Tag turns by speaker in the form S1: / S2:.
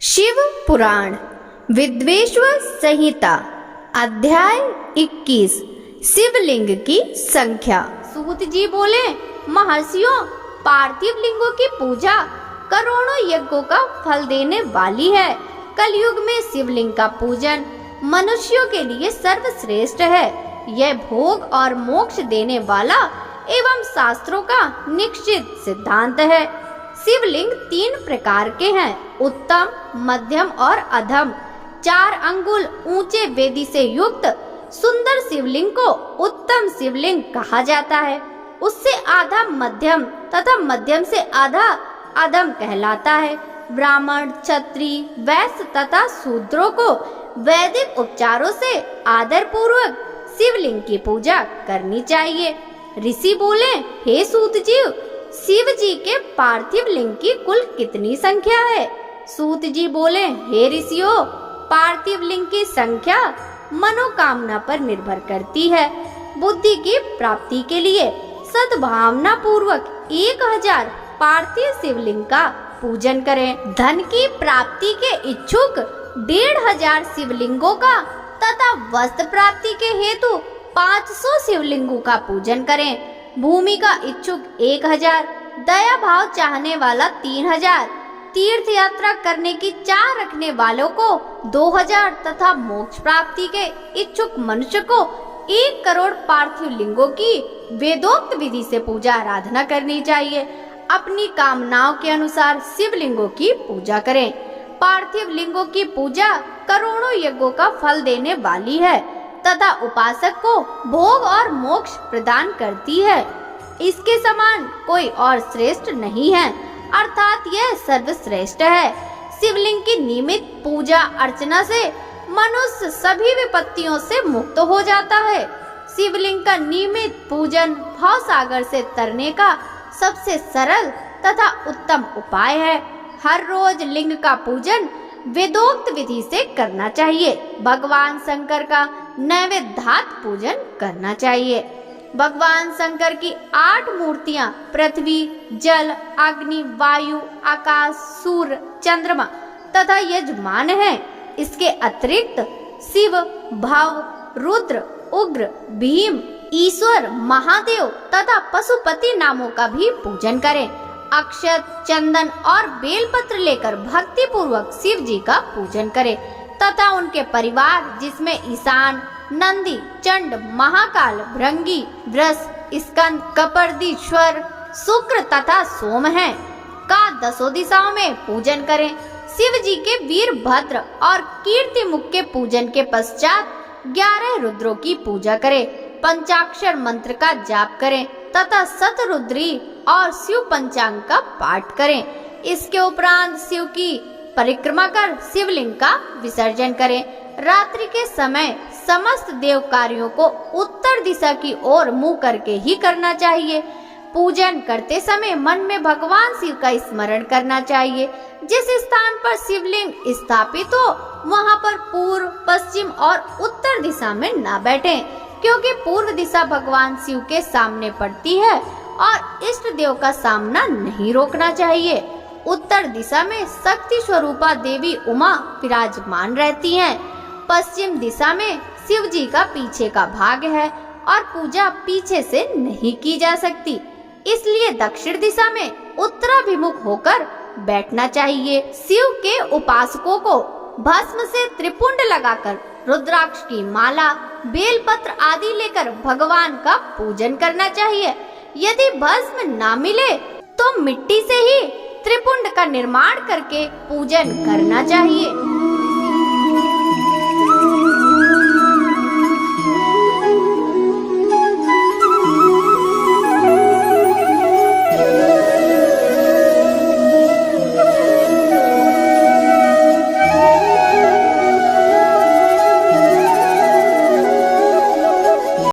S1: शिव पुराण विद्वेश्वर संहिता अध्याय 21 शिवलिंग की संख्या। सूत जी बोले, महर्षियों, पार्थिव लिंगों की पूजा करोड़ों यज्ञों का फल देने वाली है। कलयुग में शिवलिंग का पूजन मनुष्यों के लिए सर्वश्रेष्ठ है। यह भोग और मोक्ष देने वाला एवं शास्त्रों का निश्चित सिद्धांत है। शिवलिंग 3 प्रकार के हैं, उत्तम, मध्यम और अधम। 4 अंगुल ऊंचे वेदी से युक्त सुंदर शिवलिंग को उत्तम शिवलिंग कहा जाता है। उससे आधा मध्यम तथा मध्यम से आधा अधम कहलाता है। ब्राह्मण, क्षत्रिय, वैश्य तथा शूद्रों को वैदिक उपचारों से आदर पूर्वक शिवलिंग की पूजा करनी चाहिए। ऋषि बोले, हे सूत जी, शिव जी के पार्थिव लिंग की कुल कितनी संख्या है? सूत जी बोले, हे ऋषियों, पार्थिव लिंग की संख्या मनोकामना पर निर्भर करती है। बुद्धि की प्राप्ति के लिए सद्भावना पूर्वक 1000 पार्थिव शिवलिंग का पूजन करें। धन की प्राप्ति के इच्छुक 1500 शिवलिंगों का तथा वस्त्र प्राप्ति के हेतु 500 शिवलिंगों का पूजन करें। भूमि का इच्छुक 1000, दया भाव चाहने वाला 3000, तीर्थ यात्रा करने की चाह रखने वालों को 2000 तथा मोक्ष प्राप्ति के इच्छुक मनुष्य को 1 करोड़ पार्थिव लिंगों की वेदोक्त विधि से पूजा आराधना करनी चाहिए। अपनी कामनाओं के अनुसार शिवलिंगों की पूजा करें। पार्थिव लिंगों की पूजा करोड़ों यज्ञों का फल देने वाली है तथा उपासक को भोग और मोक्ष प्रदान करती है। इसके समान कोई और श्रेष्ठ नहीं है, अर्थात यह सर्वश्रेष्ठ है। शिवलिंग की नियमित पूजा अर्चना से मनुष्य सभी विपत्तियों से मुक्त हो जाता है। शिवलिंग का नियमित पूजन भव सागर से तरने का सबसे सरल तथा उत्तम उपाय है। हर रोज लिंग का पूजन वेदोक्त विधि से करना चाहिए। भगवान शंकर का नैवेद्यात पूजन करना चाहिए। भगवान शंकर की 8 मूर्तियां पृथ्वी, जल, अग्नि, वायु, आकाश, सूर्य, चंद्रमा तथा यजमान हैं। इसके अतिरिक्त शिव, भव, रुद्र, उग्र, भीम, ईश्वर, महादेव तथा पशुपति नामों का भी पूजन करें। अक्षत, चंदन और बेलपत्र लेकर भक्ति पूर्वक शिव जी का पूजन करें तथा उनके परिवार, जिसमें ईशान, नंदी, चंड, महाकाल, भृंगी, वृष, स्कंद, कपर्दीश्वर, शुक्र तथा सोम हैं, का 10 दिशाओं में पूजन करें। शिव जी के वीरभद्र और कीर्तिमुख के पूजन के पश्चात 11 रुद्रों की पूजा करें। पंचाक्षर मंत्र का जाप करें तथा शतरुद्री और शिव पंचांग का पाठ करें। इसके उपरांत शिव की परिक्रमा कर शिवलिंग का विसर्जन करें। रात्रि के समय समस्त देव कार्यों को उत्तर दिशा की ओर मुंह करके ही करना चाहिए। पूजन करते समय मन में भगवान शिव का स्मरण करना चाहिए। जिस स्थान पर शिवलिंग स्थापित हो वहां पर पूर्व, पश्चिम और उत्तर दिशा में न बैठें, क्योंकि पूर्व दिशा भगवान शिव के सामने पड़ती है और इष्ट देव का सामना नहीं रोकना चाहिए। उत्तर दिशा में शक्ति स्वरूपा देवी उमा विराजमान रहती हैं। पश्चिम दिशा में शिव जी का पीछे का भाग है और पूजा पीछे से नहीं की जा सकती, इसलिए दक्षिण दिशा में उत्तराभिमुख होकर बैठना चाहिए। शिव के उपासकों को भस्म से त्रिपुंड लगाकर रुद्राक्ष की माला, बेलपत्र आदि लेकर भगवान का पूजन करना चाहिए। यदि भस्म ना मिले तो मिट्टी से ही त्रिपुंड का निर्माण करके पूजन करना चाहिए।